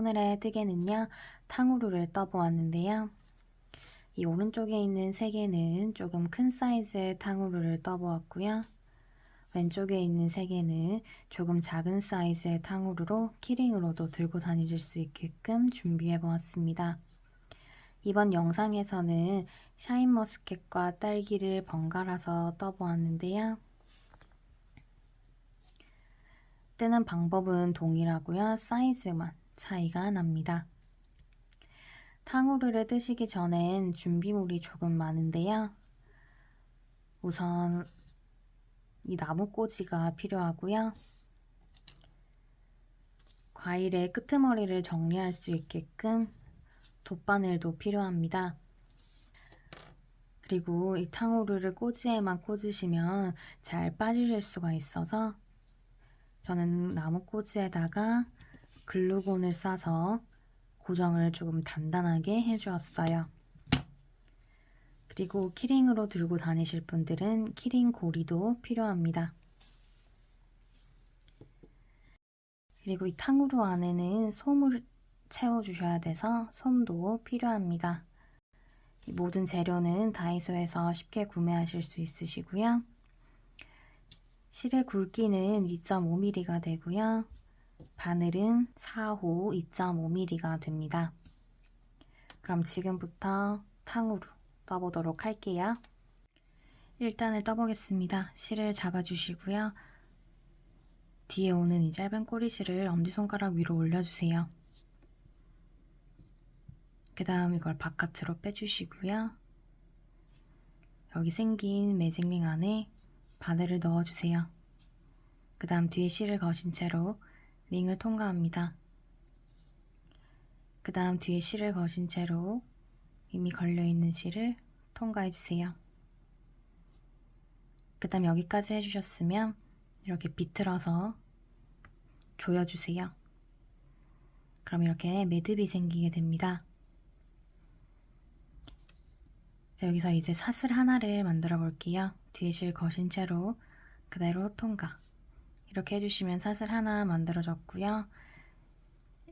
오늘의 뜨개는요, 탕후루를 떠보았는데요. 이 오른쪽에 있는 3개는 조금 큰 사이즈의 탕후루를 떠보았고요. 왼쪽에 있는 3개는 조금 작은 사이즈의 탕후루로 키링으로도 들고 다니실 수 있게끔 준비해 보았습니다. 이번 영상에서는 샤인머스켓과 딸기를 번갈아서 떠보았는데요. 뜨는 방법은 동일하고요. 사이즈만 차이가 납니다. 탕후루를 뜨시기 전엔 준비물이 조금 많은데요. 우선 이 나무꽂이가 필요하고요. 과일의 끄트머리를 정리할 수 있게끔 돗바늘도 필요합니다. 그리고 이 탕후루를 꽂이에만 꽂으시면 잘 빠지실 수가 있어서 저는 나무꽂이에다가 글루건을 싸서 고정을 조금 단단하게 해주었어요. 그리고 키링으로 들고 다니실 분들은 키링 고리도 필요합니다. 그리고 이 탕후루 안에는 솜을 채워주셔야 돼서 솜도 필요합니다. 이 모든 재료는 다이소에서 쉽게 구매하실 수 있으시고요. 실의 굵기는 2.5mm가 되고요. 바늘은 4호 2.5mm가 됩니다. 그럼 지금부터 탕후루 떠보도록 할게요. 1단을 떠보겠습니다. 실을 잡아주시고요. 뒤에 오는 이 짧은 꼬리실을 엄지손가락 위로 올려주세요. 그 다음 이걸 바깥으로 빼주시고요. 여기 생긴 매직링 안에 바늘을 넣어주세요. 그 다음 뒤에 실을 거신 채로 링을 통과합니다. 그 다음 뒤에 실을 거신 채로 이미 걸려있는 실을 통과해주세요. 그 다음 여기까지 해주셨으면 이렇게 비틀어서 조여주세요. 그럼 이렇게 매듭이 생기게 됩니다. 자, 여기서 이제 사슬 하나를 만들어 볼게요. 뒤에 실 거신 채로 그대로 통과. 이렇게 해주시면 사슬 하나 만들어졌고요.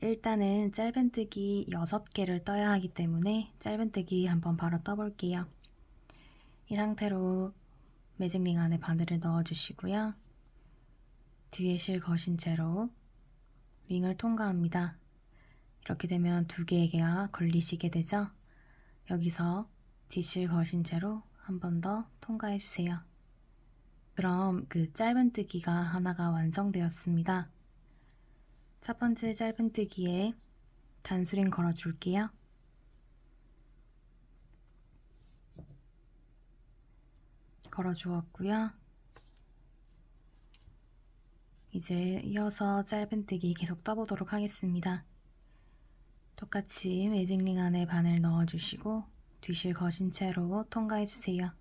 일단은 짧은뜨기 6개를 떠야 하기 때문에 짧은뜨기 한번 바로 떠볼게요. 이 상태로 매직링 안에 바늘을 넣어주시고요. 뒤에 실 거신 채로 링을 통과합니다. 이렇게 되면 2개가 걸리시게 되죠. 여기서 뒷실 거신 채로 한 번 더 통과해주세요. 그럼 그 짧은뜨기가 하나가 완성되었습니다. 첫 번째 짧은뜨기에 단수링 걸어줄게요. 걸어주었고요. 이제 이어서 짧은뜨기 계속 떠보도록 하겠습니다. 똑같이 매직링 안에 바늘 넣어주시고 뒷실 거신 채로 통과해주세요.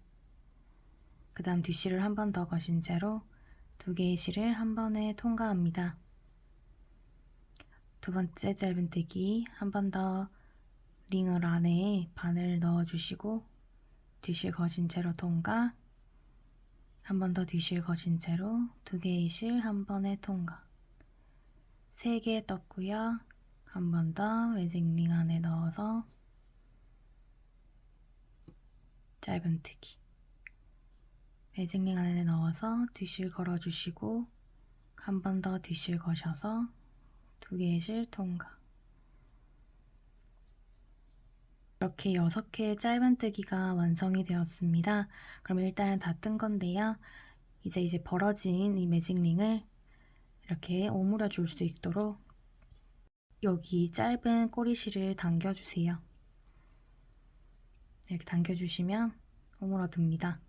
그 다음 뒷실을 한 번 더 거신 채로 2개의 실을 한 번에 통과합니다. 두 번째 짧은뜨기 한 번 더 링을 안에 바늘 넣어주시고 뒷실 거신 채로 통과, 한 번 더 뒷실 거신 채로 2개의 실 한 번에 통과. 3개 떴고요. 한 번 더 매직링 안에 넣어서 짧은뜨기, 매직링 안에 넣어서 뒷실 걸어주시고 한 번 더 뒷실 거셔서 2개의 실 통과. 이렇게 6개의 짧은뜨기가 완성이 되었습니다. 그럼 일단 다 뜬 건데요. 이제 벌어진 이 매직링을 이렇게 오므려 줄 수 있도록 여기 짧은 꼬리실을 당겨주세요. 이렇게 당겨주시면 오므러듭니다.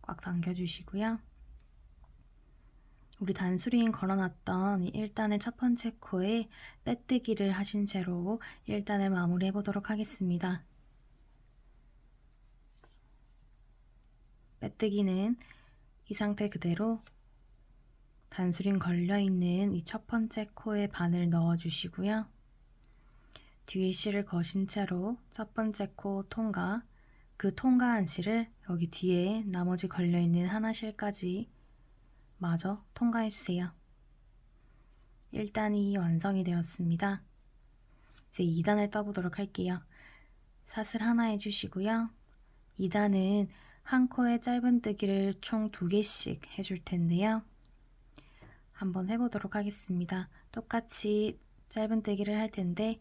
꽉 당겨주시고요. 우리 단수링 걸어놨던 1단의 첫 번째 코에 빼뜨기를 하신 채로 1단을 마무리해 보도록 하겠습니다. 빼뜨기는 이 상태 그대로 단수링 걸려있는 이 첫 번째 코에 바늘 넣어주시고요. 뒤에 실을 거신 채로 첫 번째 코 통과, 그 통과한 실을 여기 뒤에 나머지 걸려있는 하나 실까지 마저 통과해주세요. 1단이 완성이 되었습니다. 이제 2단을 떠보도록 할게요. 사슬 하나 해주시고요. 2단은 한 코에 짧은뜨기를 총 2개씩 해줄 텐데요. 한번 해보도록 하겠습니다. 똑같이 짧은뜨기를 할 텐데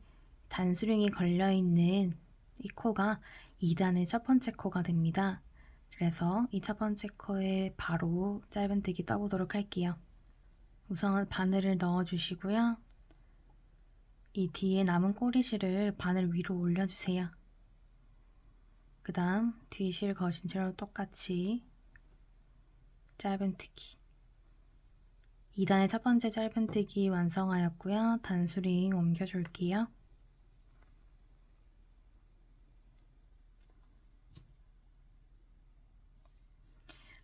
단수령이 걸려있는 이 코가 2단의 첫 번째 코가 됩니다. 그래서 이 첫 번째 코에 바로 짧은뜨기 떠보도록 할게요. 우선 바늘을 넣어주시고요. 이 뒤에 남은 꼬리실을 바늘 위로 올려주세요. 그 다음 뒤실 거신 채로 똑같이 짧은뜨기 2단의 첫 번째 짧은뜨기 완성하였고요. 단수링 옮겨줄게요.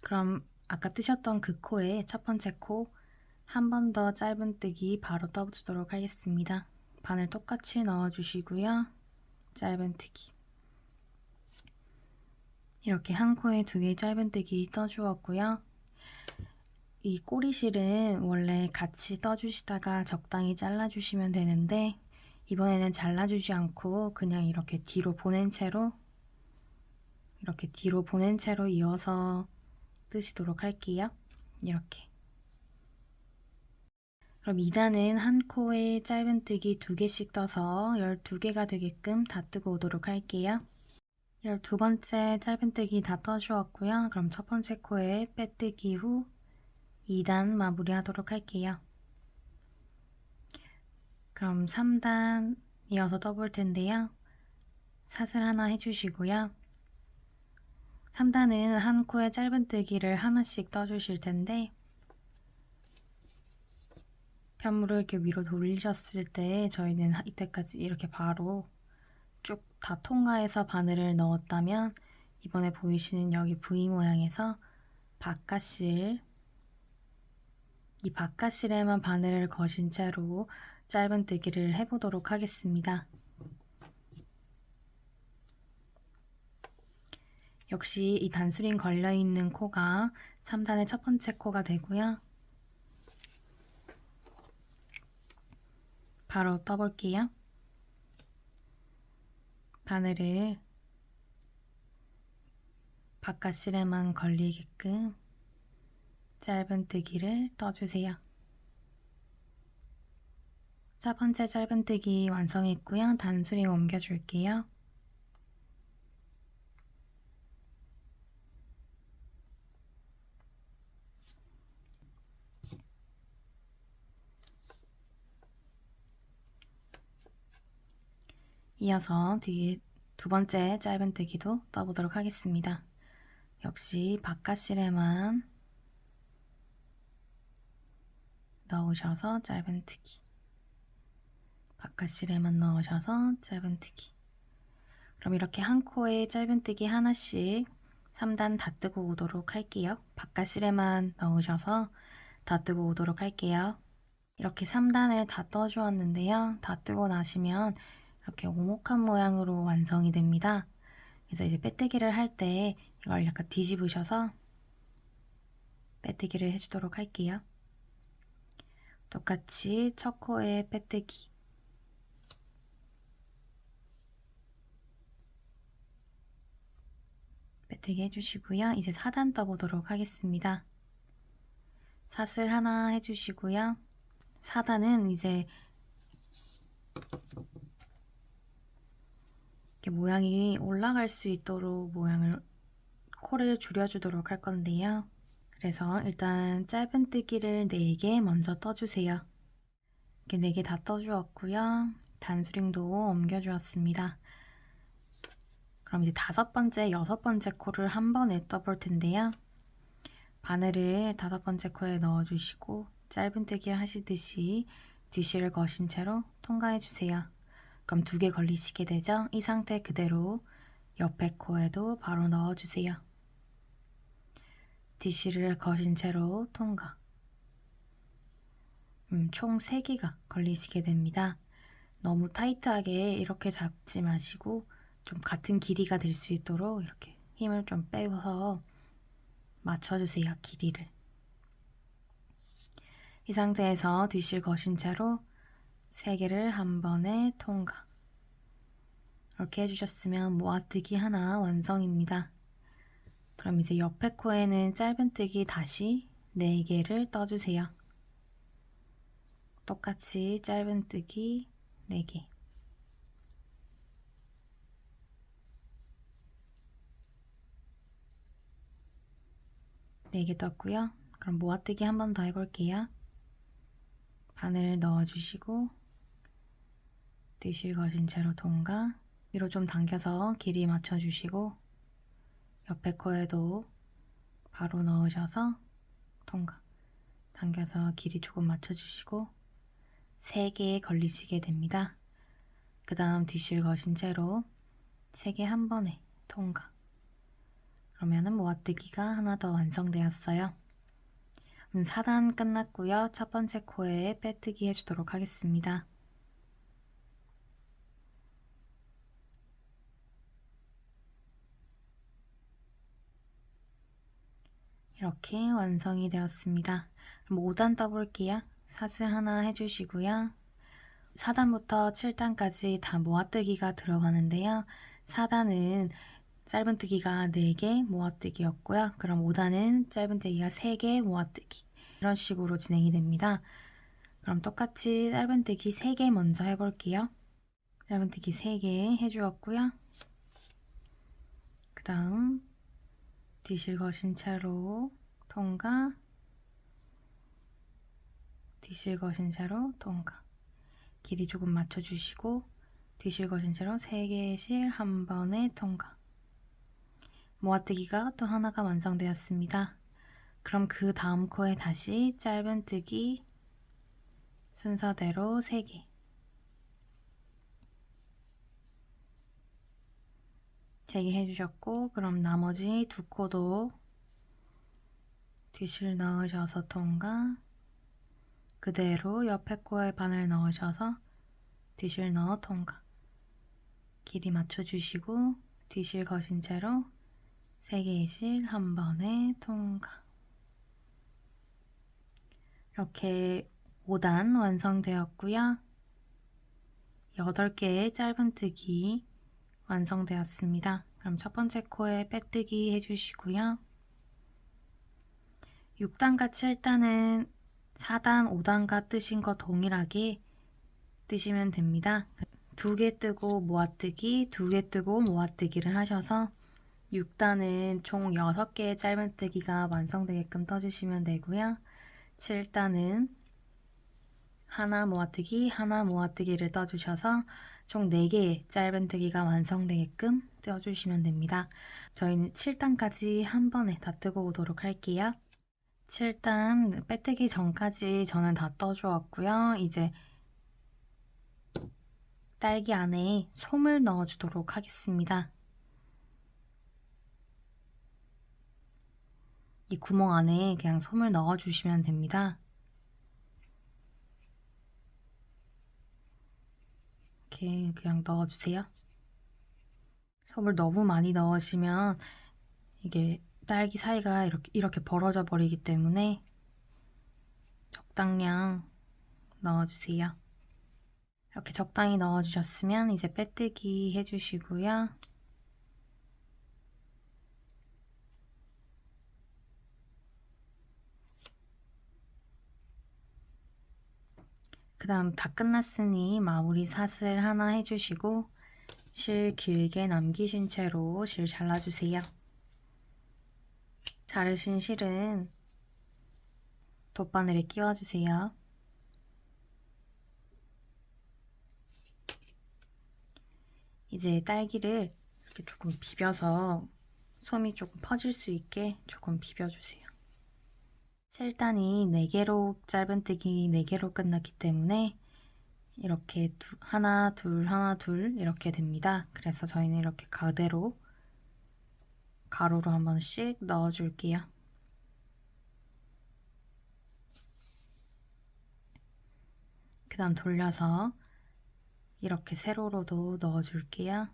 그럼 아까 뜨셨던 그 코에 첫 번째 코 한 번 더 짧은뜨기 바로 떠주도록 하겠습니다. 바늘 똑같이 넣어주시고요. 짧은뜨기 이렇게 한 코에 2개의 짧은뜨기 떠주었고요. 이 꼬리실은 원래 같이 떠주시다가 적당히 잘라주시면 되는데 이번에는 잘라주지 않고 그냥 이렇게 뒤로 보낸 채로 이어서 뜨시도록 할게요. 이렇게. 그럼 2단은 한 코에 짧은뜨기 2개씩 떠서 12개가 되게끔 다 뜨고 오도록 할게요. 12번째 짧은뜨기 다 떠주었고요. 그럼 첫 번째 코에 빼뜨기 후 2단 마무리하도록 할게요. 그럼 3단 이어서 떠볼 텐데요. 사슬 하나 해주시고요. 3단은 한 코에 짧은뜨기를 하나씩 떠주실 텐데 편물을 이렇게 위로 돌리셨을 때 저희는 이때까지 이렇게 바로 쭉 다 통과해서 바늘을 넣었다면 이번에 보이시는 여기 V 모양에서 이 바깥실에만 바늘을 거신 채로 짧은뜨기를 해보도록 하겠습니다. 역시 이 단수링 걸려있는 코가 3단의 첫 번째 코가 되고요. 바로 떠볼게요. 바늘을 바깥실에만 걸리게끔 짧은뜨기를 떠주세요. 첫 번째 짧은뜨기 완성했고요. 단수링 옮겨줄게요. 이어서 뒤에 두 번째 짧은뜨기도 떠보도록 하겠습니다. 역시 바깥실에만 넣으셔서 짧은뜨기 바깥실에만 넣으셔서 짧은뜨기 그럼 이렇게 한 코에 짧은뜨기 하나씩 3단 다 뜨고 오도록 할게요. 바깥실에만 넣으셔서 다 뜨고 오도록 할게요. 이렇게 3단을 다 떠주었는데요. 다 뜨고 나시면 이렇게 오목한 모양으로 완성이 됩니다. 그래서 이제 빼뜨기를 할 때 이걸 약간 뒤집으셔서 빼뜨기를 해주도록 할게요. 똑같이 첫 코에 빼뜨기 해주시고요. 이제 4단 떠보도록 하겠습니다. 사슬 하나 해주시고요. 4단은 이제 이렇게 모양이 올라갈 수 있도록 코를 줄여주도록 할 건데요. 그래서 일단 짧은뜨기를 4개 먼저 떠주세요. 이렇게 4개 다 떠주었고요. 단수링도 옮겨주었습니다. 그럼 이제 5번째, 6번째 코를 한 번에 떠볼 텐데요. 바늘을 5번째 코에 넣어주시고 짧은뜨기 하시듯이 뒤실을 거신 채로 통과해주세요. 그럼 2개 걸리시게 되죠? 이 상태 그대로 옆에 코에도 바로 넣어주세요. 뒤실을 거신 채로 통과. 총 3개가 걸리시게 됩니다. 너무 타이트하게 이렇게 잡지 마시고 좀 같은 길이가 될 수 있도록 이렇게 힘을 좀 빼서 맞춰주세요. 길이를. 이 상태에서 뒤실 거신 채로 3개를 한 번에 통과. 이렇게 해주셨으면 모아뜨기 하나 완성입니다. 그럼 이제 옆에 코에는 짧은뜨기 다시 4개를 떠주세요. 똑같이 짧은뜨기 4개. 네 개 떴고요. 그럼 모아뜨기 한 번 더 해볼게요. 바늘 넣어주시고 뒤실 거신 채로 통과, 위로 좀 당겨서 길이 맞춰주시고 옆에 코에도 바로 넣으셔서 통과, 당겨서 길이 조금 맞춰주시고 3개 걸리시게 됩니다. 그 다음 뒤실 거신 채로 3개 한 번에 통과. 그러면은 모아뜨기가 하나 더 완성되었어요. 4단 끝났고요. 첫 번째 코에 빼뜨기 해주도록 하겠습니다. 이렇게 완성이 되었습니다. 그럼 5단 떠볼게요. 사슬 하나 해주시고요. 4단부터 7단까지 다 모아뜨기가 들어가는데요. 4단은 짧은뜨기가 4개 모아뜨기였고요. 그럼 5단은 짧은뜨기가 3개 모아뜨기, 이런 식으로 진행이 됩니다. 그럼 똑같이 짧은뜨기 3개 먼저 해볼게요. 짧은뜨기 3개 해주었고요. 그 다음 뒤실 거신 채로 통과, 뒤실 거신 채로 통과. 길이 조금 맞춰주시고 뒤실 거신 채로 3개의 실 한 번에 통과. 모아뜨기가 또 하나가 완성되었습니다. 그럼 그 다음 코에 다시 짧은뜨기 순서대로 3개. 세 개 해주셨고, 그럼 나머지 두 코도 뒤실 넣으셔서 통과, 그대로 옆에 코에 바늘 넣으셔서 뒤실 넣어 통과. 길이 맞춰주시고 뒤실 거신 채로 3개의 실 한 번에 통과. 이렇게 5단 완성되었고요. 8개의 짧은뜨기 완성되었습니다. 그럼 첫 번째 코에 빼뜨기 해주시고요. 6단과 7단은 4단, 5단과 뜨신 거 동일하게 뜨시면 됩니다. 2개 뜨고 모아뜨기, 2개 뜨고 모아뜨기를 하셔서 6단은 총 6개의 짧은뜨기가 완성되게끔 떠주시면 되고요. 7단은 하나 모아뜨기, 하나 모아뜨기를 떠주셔서 총 4개의 짧은뜨기가 완성되게끔 떠주시면 됩니다. 저희는 7단까지 한 번에 다 뜨고 오도록 할게요. 7단 빼뜨기 전까지 저는 다 떠주었고요. 이제 딸기 안에 솜을 넣어주도록 하겠습니다. 이 구멍 안에 그냥 솜을 넣어주시면 됩니다. 이렇게 그냥 넣어주세요. 솜을 너무 많이 넣으시면 이게 딸기 사이가 이렇게 벌어져 버리기 때문에 적당량 넣어주세요. 이렇게 적당히 넣어주셨으면 이제 빼뜨기 해주시고요. 그 다음 다 끝났으니 마무리 사슬 하나 해주시고 실 길게 남기신 채로 실 잘라주세요. 자르신 실은 돗바늘에 끼워주세요. 이제 딸기를 이렇게 조금 비벼서 솜이 조금 퍼질 수 있게 조금 비벼주세요. 7단이 4개로 짧은뜨기 4개로 끝났기 때문에 이렇게 하나 둘 하나 둘 이렇게 됩니다. 그래서 저희는 이렇게 그대로 가로로 한 번씩 넣어줄게요. 그 다음 돌려서 이렇게 세로로도 넣어줄게요.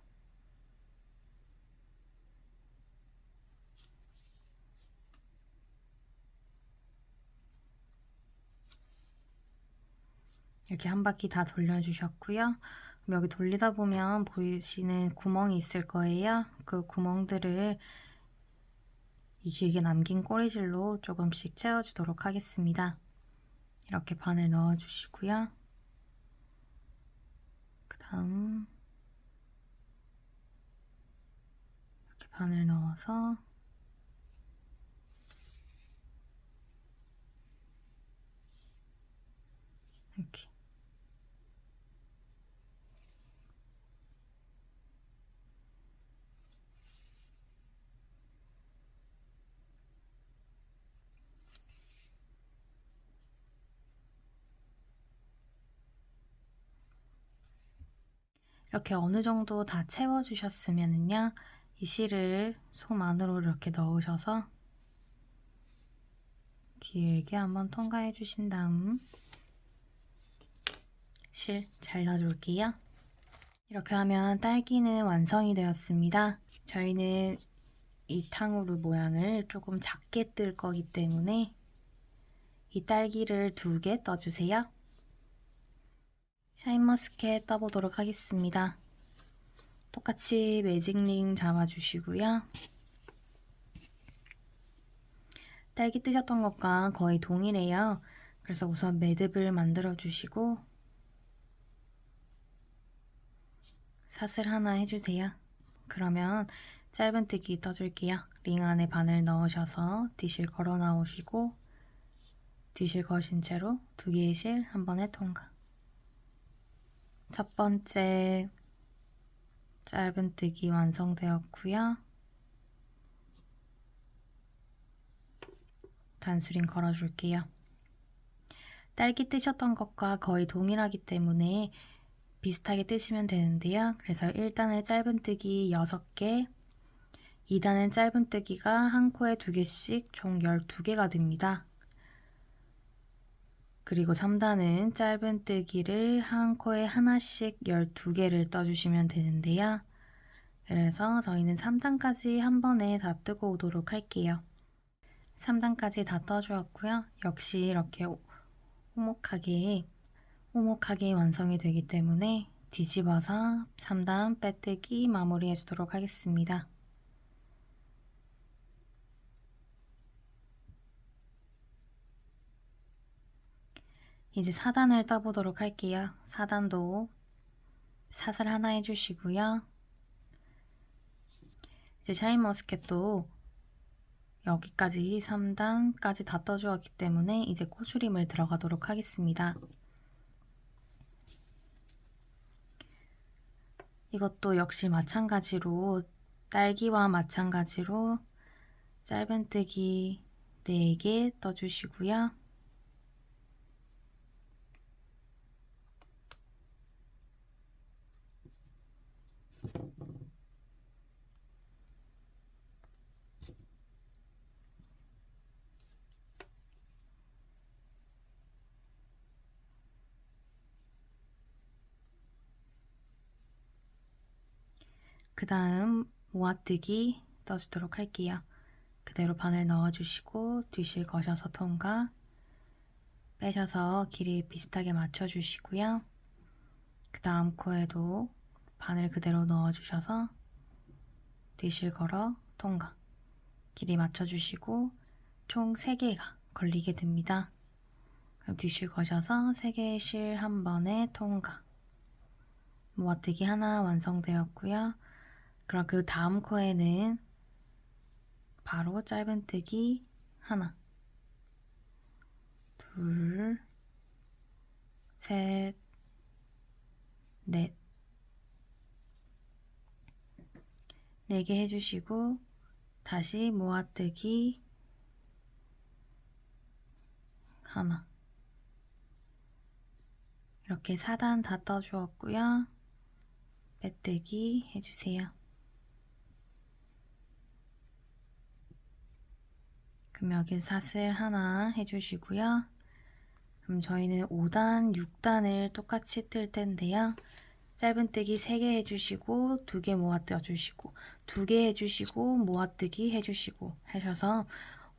이렇게 한 바퀴 다 돌려주셨고요. 여기 돌리다 보면 보이시는 구멍이 있을 거예요. 그 구멍들을 이 길게 남긴 꼬리줄로 조금씩 채워주도록 하겠습니다. 이렇게 바늘 넣어주시고요. 그 다음 이렇게 바늘 넣어서 이렇게 이렇게 어느 정도 다 채워주셨으면요. 이 실을 솜 안으로 이렇게 넣으셔서 길게 한번 통과해 주신 다음 실 잘라줄게요. 이렇게 하면 딸기는 완성이 되었습니다. 저희는 이 탕후루 모양을 조금 작게 뜰 거기 때문에 이 딸기를 2개 떠주세요. 샤인머스켓 떠보도록 하겠습니다. 똑같이 매직링 잡아주시고요. 딸기 뜨셨던 것과 거의 동일해요. 그래서 우선 매듭을 만들어 주시고 사슬 하나 해주세요. 그러면 짧은뜨기 떠줄게요. 링 안에 바늘 넣으셔서 뒤실 걸어 나오시고 뒤실 거신 채로 2개의 실 한 번에 통과. 첫 번째 짧은뜨기 완성되었고요. 단수링 걸어줄게요. 딸기 뜨셨던 것과 거의 동일하기 때문에 비슷하게 뜨시면 되는데요. 그래서 1단의 짧은뜨기 6개, 2단의 짧은뜨기가 한 코에 2개씩 총 12개가 됩니다. 그리고 3단은 짧은뜨기를 한 코에 하나씩 12개를 떠주시면 되는데요. 그래서 저희는 3단까지 한 번에 다 뜨고 오도록 할게요. 3단까지 다 떠주었고요. 역시 이렇게 오목하게 완성이 되기 때문에 뒤집어서 3단 빼뜨기 마무리해 주도록 하겠습니다. 이제 4단을 떠보도록 할게요. 4단도 사슬 하나 해주시고요. 이제 샤인머스켓도 여기까지 3단까지 다 떠주었기 때문에 이제 코수림을 들어가도록 하겠습니다. 이것도 역시 마찬가지로 딸기와 마찬가지로 짧은뜨기 4개 떠주시고요. 그 다음 모아뜨기 떠주도록 할게요. 그대로 바늘 넣어주시고 뒤실 거셔서 통과 빼셔서 길이 비슷하게 맞춰주시고요. 그 다음 코에도 바늘 그대로 넣어주셔서 뒤실 걸어 통과 길이 맞춰주시고 총 3개가 걸리게 됩니다. 그럼 뒤실 거셔서 3개의 실 한 번에 통과. 모아뜨기 하나 완성되었고요. 그럼 그 다음 코에는 바로 짧은뜨기 하나, 둘, 셋, 넷, 4개 해주시고 다시 모아뜨기 하나. 이렇게 4단 다 떠주었고요. 빼뜨기 해주세요. 그럼 여기 사슬 하나 해주시고요. 그럼 저희는 5단, 6단을 똑같이 뜰 텐데요. 짧은뜨기 3개 해주시고 2개 모아뜨주시고 2개 해주시고 모아뜨기 해주시고 하셔서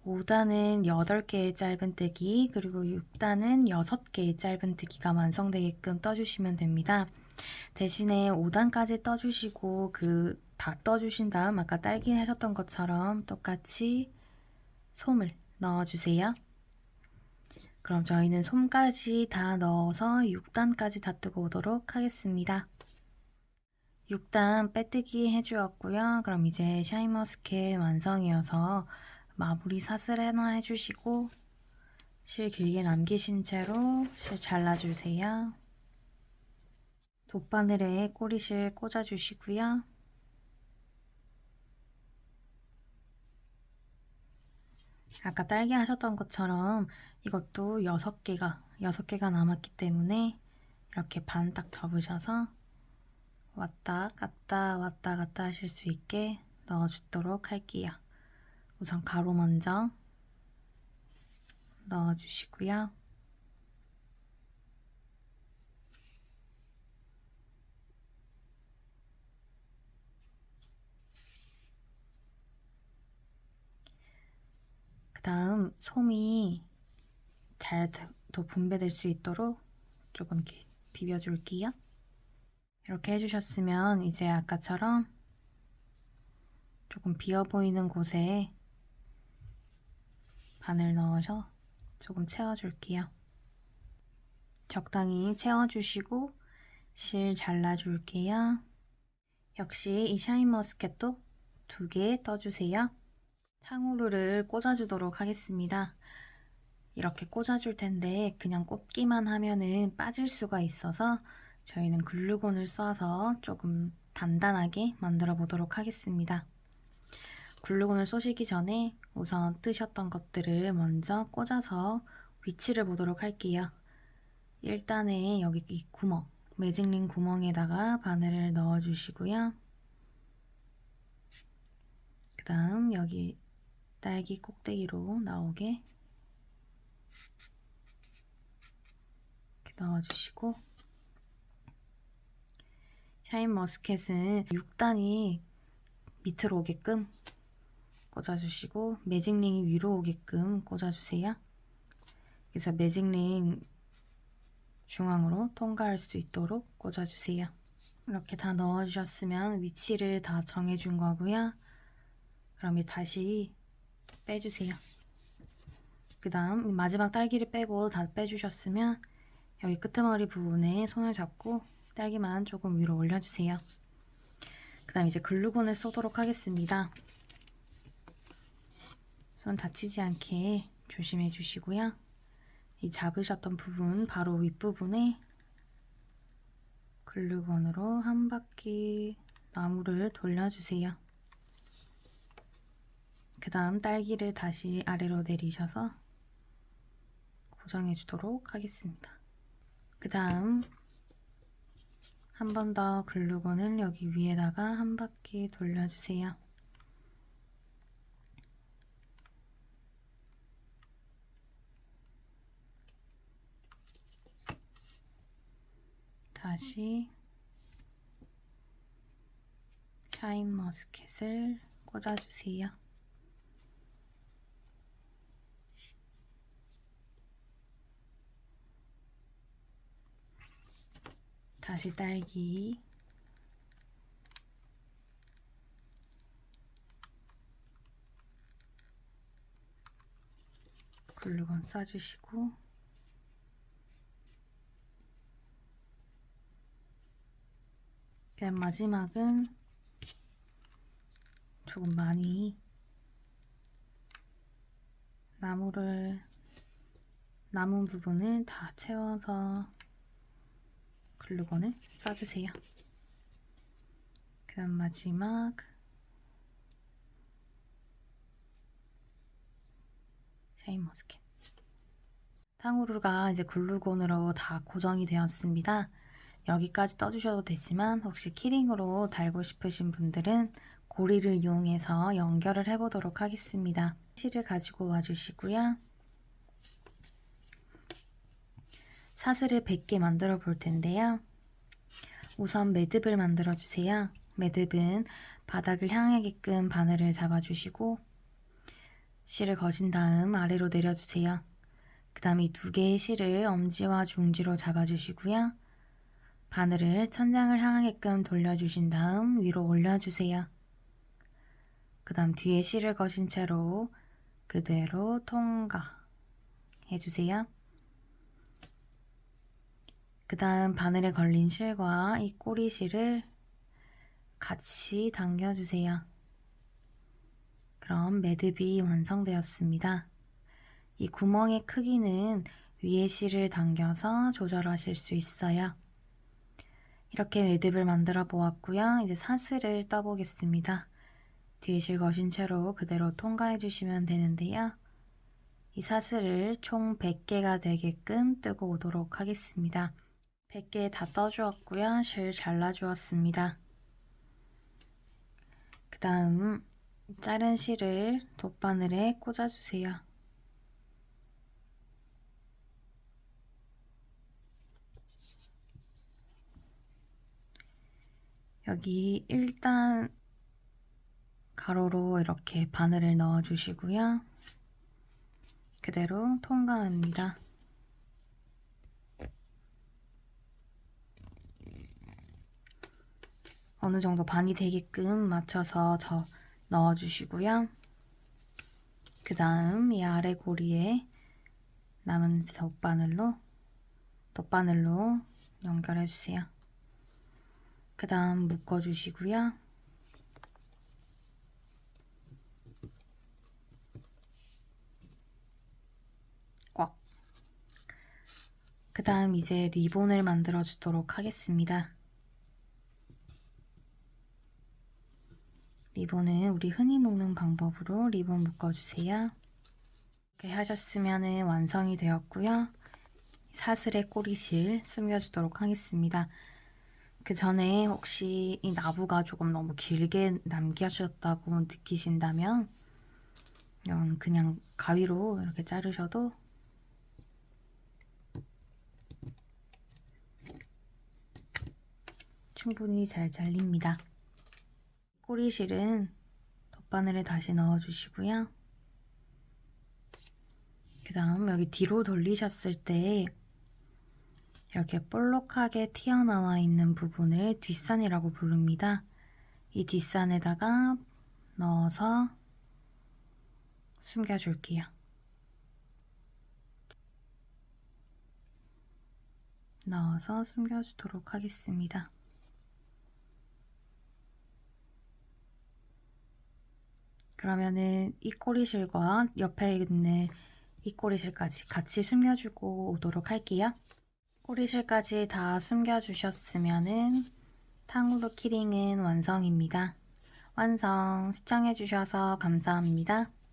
5단은 8개의 짧은뜨기 그리고 6단은 6개의 짧은뜨기가 완성되게끔 떠주시면 됩니다. 대신에 5단까지 떠주시고 다 떠주신 다음 아까 딸기 하셨던 것처럼 똑같이 솜을 넣어주세요. 그럼 저희는 솜까지 다 넣어서 6단까지 다 뜨고 오도록 하겠습니다. 6단 빼뜨기 해주었고요. 그럼 이제 샤인머스켓 완성이어서 마무리 사슬 하나 해주시고 실 길게 남기신 채로 실 잘라주세요. 돗바늘에 꼬리실 꽂아주시고요. 아까 딸기 하셨던 것처럼 이것도 6개가 남았기 때문에 이렇게 반 딱 접으셔서 왔다 갔다 하실 수 있게 넣어주도록 할게요. 우선 가로 먼저 넣어주시고요. 그 다음 솜이 잘 더 분배될 수 있도록 조금 이렇게 비벼줄게요. 이렇게 해주셨으면 이제 아까처럼 조금 비어 보이는 곳에 바늘 넣어서 조금 채워줄게요. 적당히 채워주시고 실 잘라줄게요. 역시 이 샤인머스켓도 2개 떠주세요. 탕후루를 꽂아주도록 하겠습니다. 이렇게 꽂아줄 텐데 그냥 꽂기만 하면은 빠질 수가 있어서 저희는 글루건을 쏴서 조금 단단하게 만들어 보도록 하겠습니다. 글루건을 쏘시기 전에 우선 뜨셨던 것들을 먼저 꽂아서 위치를 보도록 할게요. 1단에 여기 이 구멍, 매직링 구멍에다가 바늘을 넣어주시고요. 그 다음 여기 딸기 꼭대기로 나오게 이렇게 넣어주시고 샤인머스켓은 6단이 밑으로 오게끔 꽂아주시고 매직링이 위로 오게끔 꽂아주세요. 그래서 매직링 중앙으로 통과할 수 있도록 꽂아주세요. 이렇게 다 넣어주셨으면 위치를 다 정해준 거고요. 그럼 다시 빼주세요. 그 다음 마지막 딸기를 빼고 다 빼주셨으면 여기 끄트머리 부분에 손을 잡고 딸기만 조금 위로 올려주세요. 그 다음 이제 글루건을 쏘도록 하겠습니다. 손 다치지 않게 조심해 주시고요. 이 잡으셨던 부분 바로 윗부분에 글루건으로 한 바퀴 나무를 돌려주세요. 그 다음 딸기를 다시 아래로 내리셔서 고정해 주도록 하겠습니다. 그 다음 한 번 더 글루건을 여기 위에다가 한 바퀴 돌려주세요. 다시 샤인머스켓을 꽂아주세요. 다시 딸기 글루건 쏴주시고 그냥 마지막은 조금 많이 남은 부분을 다 채워서 글루건을 쏴주세요. 그 다음 마지막 샤인머스켓 탕후루가 이제 글루건으로 다 고정이 되었습니다. 여기까지 떠주셔도 되지만 혹시 키링으로 달고 싶으신 분들은 고리를 이용해서 연결을 해보도록 하겠습니다. 실을 가지고 와주시고요. 사슬을 100개 만들어 볼 텐데요. 우선 매듭을 만들어 주세요. 매듭은 바닥을 향하게끔 바늘을 잡아주시고 실을 거신 다음 아래로 내려주세요. 그 다음에 이 2개의 실을 엄지와 중지로 잡아주시고요. 바늘을 천장을 향하게끔 돌려주신 다음 위로 올려주세요. 그 다음 뒤에 실을 거신 채로 그대로 통과 해주세요. 그 다음 바늘에 걸린 실과 이 꼬리실을 같이 당겨주세요. 그럼 매듭이 완성되었습니다. 이 구멍의 크기는 위에 실을 당겨서 조절하실 수 있어요. 이렇게 매듭을 만들어 보았고요. 이제 사슬을 떠보겠습니다. 뒤에 실 거신 채로 그대로 통과해 주시면 되는데요. 이 사슬을 총 100개가 되게끔 뜨고 오도록 하겠습니다. 100개 다 떠주었고요. 실 잘라주었습니다. 그 다음 자른 실을 돗바늘에 꽂아주세요. 여기 1단 가로로 이렇게 바늘을 넣어 주시고요. 그대로 통과합니다. 어느 정도 반이 되게끔 맞춰서 넣어 주시고요. 그 다음 이 아래 고리에 남은 덧바늘로 연결해 주세요. 그 다음 묶어 주시고요. 꽉. 그 다음 이제 리본을 만들어 주도록 하겠습니다. 리본은 우리 흔히 묶는 방법으로 리본 묶어주세요. 이렇게 하셨으면 완성이 되었고요. 사슬의 꼬리실 숨겨주도록 하겠습니다. 그 전에 혹시 이 나부가 조금 너무 길게 남겨졌다고 느끼신다면 이건 그냥 가위로 이렇게 자르셔도 충분히 잘 잘립니다. 꼬리실은 덧바늘에 다시 넣어주시고요. 그 다음 여기 뒤로 돌리셨을 때 이렇게 볼록하게 튀어나와 있는 부분을 뒷산이라고 부릅니다. 이 뒷산에다가 넣어서 숨겨줄게요. 넣어서 숨겨주도록 하겠습니다. 그러면은 이 꼬리실과 옆에 있는 이 꼬리실까지 같이 숨겨주고 오도록 할게요. 꼬리실까지 다 숨겨주셨으면은 탕후루 키링은 완성입니다. 완성! 시청해주셔서 감사합니다.